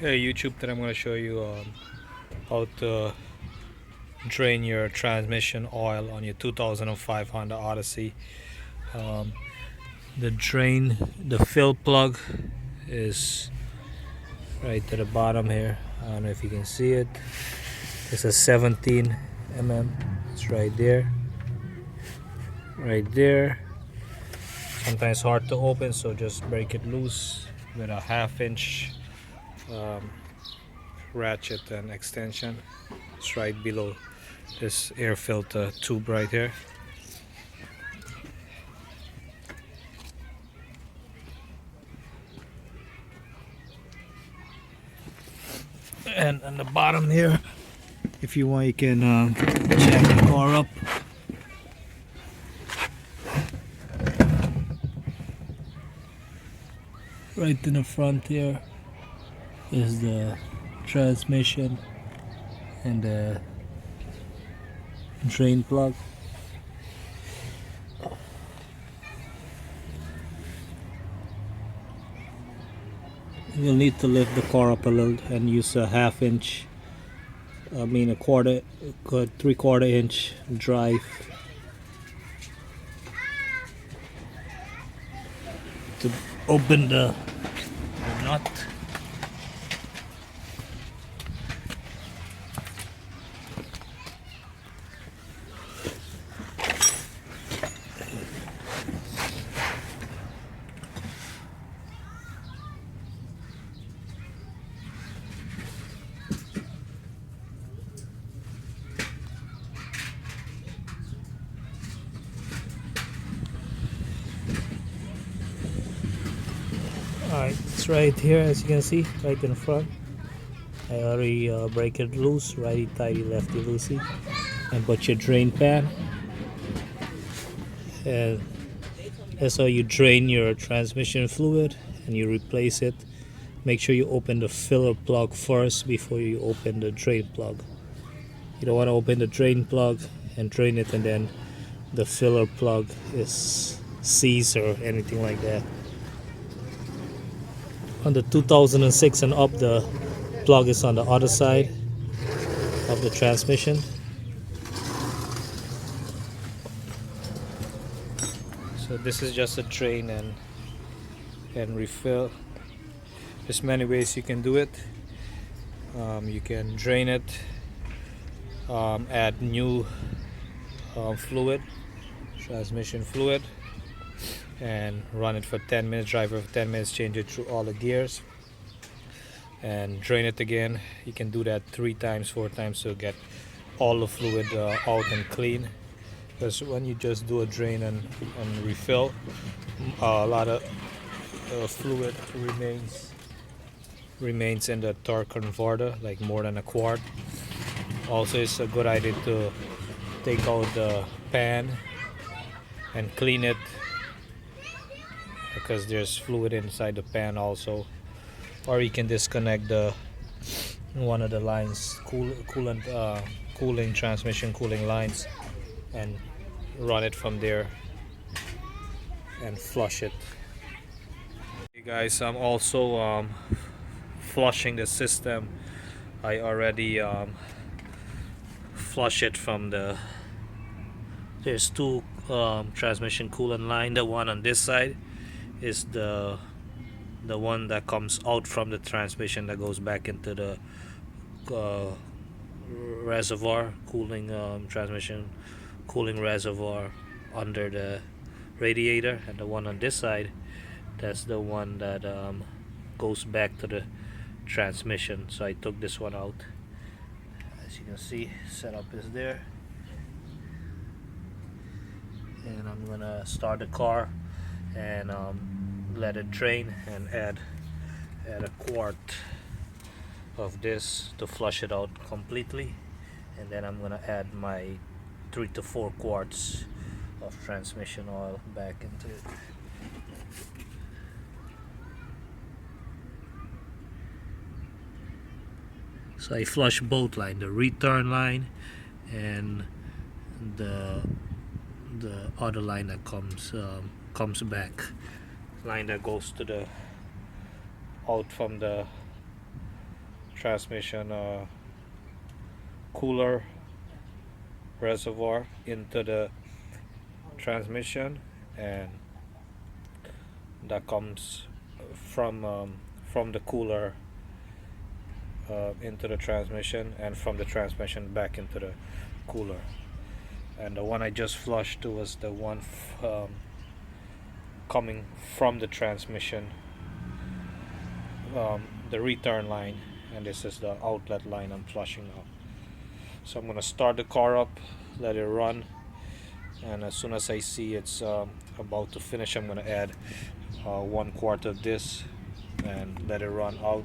Hey YouTube, today I'm going to show you how to drain your transmission oil on your 2005 Honda Odyssey. Um, the fill plug is right to the bottom here. I don't know if you can see it. It's a 17 mm. It's right there. Right there. Sometimes hard to open, so just break it loose with a 1/2 inch ratchet and extension. It's right below this air filter tube right here. And on the bottom here, if you want, you can jack the car up. Right in the front here is the transmission and the drain plug. You'll need to lift the car up a little and use a 1/2 inch, a quarter, 3/4 inch drive to open the nut. Alright, it's right here, as you can see, right in front. I already break it loose, righty tighty, lefty loosey, and put your drain pan. And that's how you drain your transmission fluid, and you replace it. Make sure you open the filler plug first before you open the drain plug. You don't want to open the drain plug and drain it, and then the filler plug is seized or anything like that. On the 2006 and up, the plug is on the other side of the transmission. So this is just a drain and refill. There's many ways you can do it. You can drain it, add new fluid, transmission fluid, and run it for 10 minutes, drive it for 10 minutes, change it through all the gears, and drain it again. You can do that 3 times, 4 times to get all the fluid out and clean. Because when you just do a drain and refill, a lot of fluid remains in the torque converter, like more than a quart. Also, it's a good idea to take out the pan and clean it, because there's fluid inside the pan also. Or you can disconnect one of the lines, cooling transmission cooling lines, and run it from there and flush it. Hey guys, I'm also flushing the system. I already flush it from there's 2 transmission coolant line. The one on this side is the one that comes out from the transmission, that goes back into the reservoir, transmission cooling reservoir under the radiator. And the one on this side, that's the one that goes back to the transmission. So I took this one out. As you can see, setup is there, and I'm gonna start the car and let it drain, and add a quart of this to flush it out completely. And then I'm gonna add my 3 to 4 quarts of transmission oil back into it. So I flush both lines, the return line and the other line that comes back, line that goes to the out from the transmission cooler reservoir into the transmission, and that comes from the cooler into the transmission, and from the transmission back into the cooler. And the one I just flushed was the one coming from the transmission, the return line, and this is the outlet line I'm flushing now. So I'm gonna start the car up, let it run, and as soon as I see it's about to finish, I'm gonna add 1/4 of this and let it run out.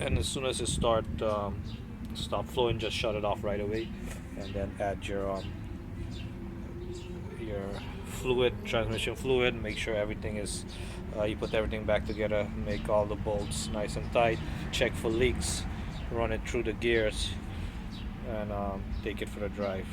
And as soon as it stop flowing, just shut it off right away, and then add your fluid, transmission fluid. Make sure everything is you put everything back together, make all the bolts nice and tight, check for leaks, run it through the gears, and take it for a drive.